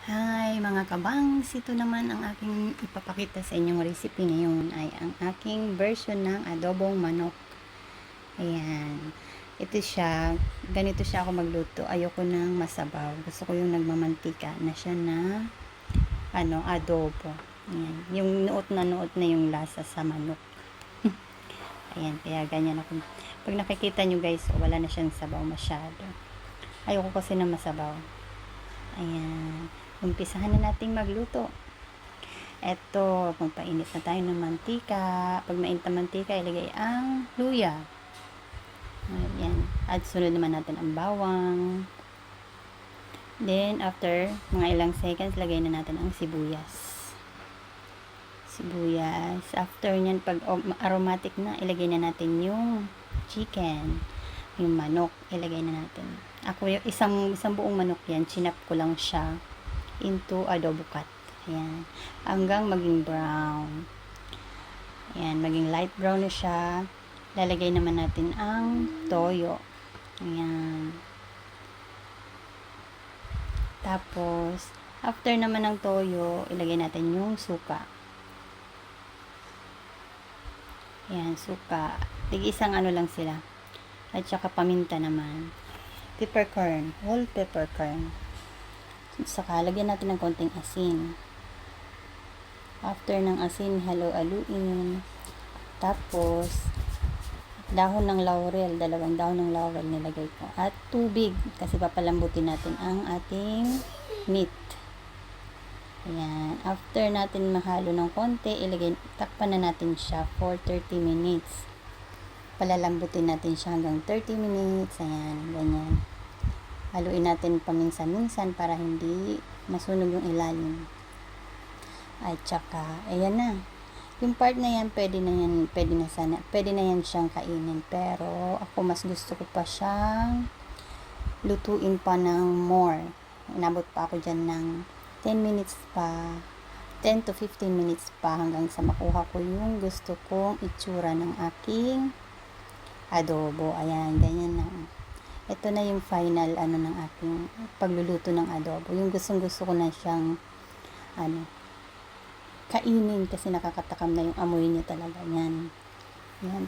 Hi mga kabangs, ito naman ang aking ipapakita sa inyong recipe ngayon ay ang aking version ng adobong manok. Ayan, ito siya, ganito siya ako magluto. Ayoko ng masabaw, gusto ko yung nagmamantika na siya na adobo. Ayan, yung nuot na yung lasa sa manok. Ayan, kaya ganyan ako. Pag nakikita nyo guys, wala na siyang sabaw masyado. Ayoko kasi na masabaw. Ayan, umpisahan na nating magluto. Eto, magpainit na tayo ng mantika. Pag mainit na mantika, ilagay ang luya. Ayan, at sunod naman natin ang bawang. Then, after mga ilang seconds, lagay na natin ang sibuyas. After nyan, pag aromatic na, ilagay na natin yung chicken. Yung manok, ilagay na natin. Ako yung isang buong manok yan, chinap ko lang siya into adobo cut. Ayan. Hanggang maging brown. Ayan, maging light brown na siya. Lalagay naman natin ang toyo. Ayan. Tapos, after naman ng toyo, ilagay natin yung suka. Ayan, suka. Tig-isang lang sila. At saka paminta naman. Peppercorn. Whole peppercorn. Saka, lagyan natin ng konting asin. After ng asin, halo-haluin. Tapos, dahon ng laurel. 2 dahon ng laurel nilagay ko. At tubig. Kasi papalambutin natin ang ating meat. Ayan. After natin mahalo ng konti, takpan na natin siya for 30 minutes. Palalambutin natin siya hanggang 30 minutes. Ayan, ganyan. Haluin natin paminsan-minsan para hindi masunog yung ilalim. At saka, ayan na. Yung part na yan, pwede na yan siyang kainin. Pero, ako mas gusto ko pa siyang lutuin pa ng more. Inabot pa ako dyan ng 10 minutes pa. 10 to 15 minutes pa hanggang sa makuha ko yung gusto kong itsura ng aking adobo. Ayan, ganyan na. Ito na yung final ng aking pagluluto ng adobo. Yung gustong-gusto ko na siyang kainin kasi nakakatakam na yung amoy niya talaga. Yan. Yan.